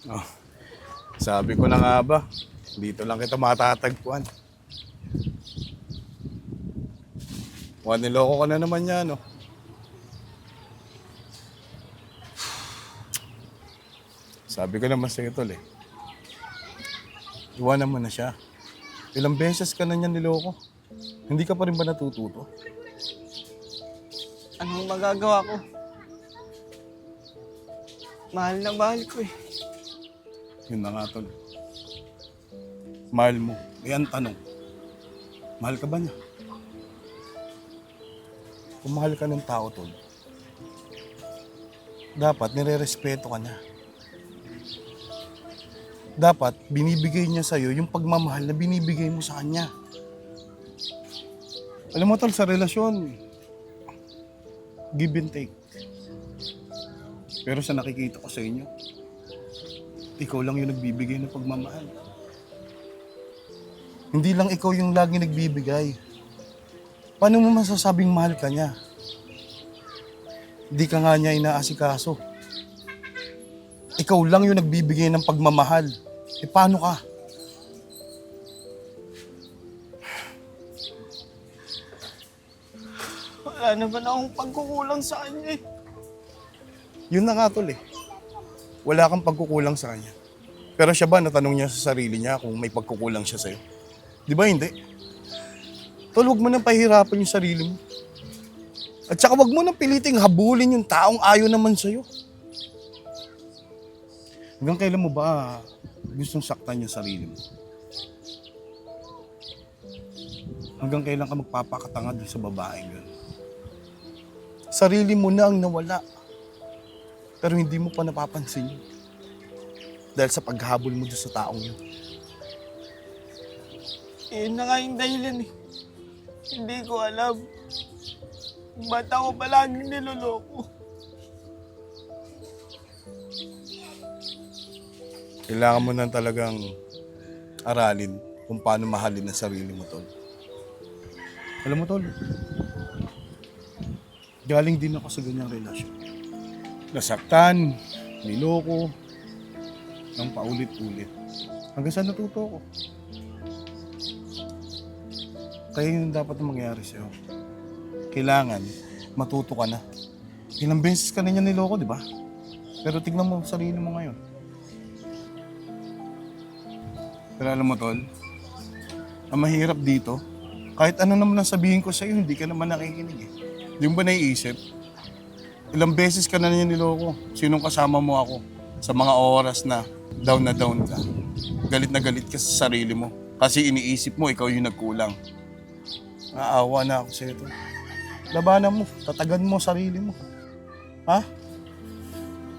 Oh, sabi ko na nga ba, dito lang kita matatagpuan. Niloko ka na naman yan, no? Sabi ko naman sa'yo, tol, eh. Iwanan mo na siya. Ilang beses ka na niya niloko. Hindi ka pa rin ba natututo? Anong magagawa ko? Mahal na mahal ko eh. Yun na nga, tol. Mahal mo. Eh, ang tanong, mahal ka ba niya? Kung mahal ka ng tao, tol, dapat nire-respeto ka niya. Dapat binibigay niya sa'yo yung pagmamahal na binibigay mo sa kanya. Alam mo, tol, sa relasyon, give and take. Pero sa nakikita ko sa inyo, ikaw lang yung nagbibigay ng pagmamahal. Hindi lang ikaw yung lagi nagbibigay. Paano mo masasabing mahal ka niya? Hindi ka nga niya inaasikaso. Ikaw lang yung nagbibigay ng pagmamahal. E paano ka? Wala naman akong pagkukulang sa kanya eh. Yun na nga, tol, eh. Wala kang pagkukulang sa kanya. Pero siya ba, natanong niya sa sarili niya kung may pagkukulang siya sa'yo? Di ba hindi? Tol, huwag mo nang pahirapan yung sarili mo. At saka huwag mo nang piliting habulin yung taong ayaw naman sa'yo. Hanggang kailan mo ba gustong saktan yung sarili mo? Hanggang kailan ka magpapakatanga dun sa babaeng yun? Sarili mo na ang nawala. Pero hindi mo pa napapansin yun. Dahil sa paghabol mo dun sa taong yun. Yun na nga yung dahilan eh. Hindi ko alam. Ba't ako palaging niloloko? Kailangan mo na talagang aralin kung paano mahalin ang sarili mo, tol. Alam mo, tol, galing din ako sa ganyang relasyon. Nasaktan, niloko, ng paulit-ulit. Hanggang sa natuto ko. Kaya yun dapat na mangyari sa'yo. Kailangan matuto ka na. Ilang beses ka na niya niloko, di ba? Pero tignan mo sarili mo ngayon. Pero alam mo, tol, ang mahirap dito, kahit ano naman ang sabihin ko sa'yo, hindi ka naman nakikinig eh. Hindi mo ba naiisip? Ilang beses ka na niya niloko. Sinong kasama mo ako sa mga oras na down ka? Galit na galit ka sa sarili mo. Kasi iniisip mo, ikaw yung nagkulang. Naawa na ako sa'yo, tol. Labanan mo, tatagan mo sarili mo. Ha?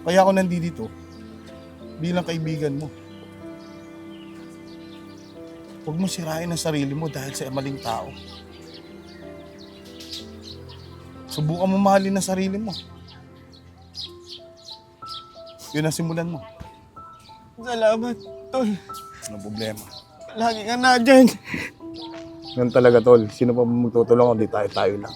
Kaya ako nandito bilang kaibigan mo. Huwag mo sirain ang sarili mo dahil sa maling tao. Subukan mo mahalin ang sarili mo. Yun ang simulan mo. Salamat, tol. Ano problema? Lagi ka na dyan. Ganun talaga, tol. Sino pa magtutulong kung di tayo lang.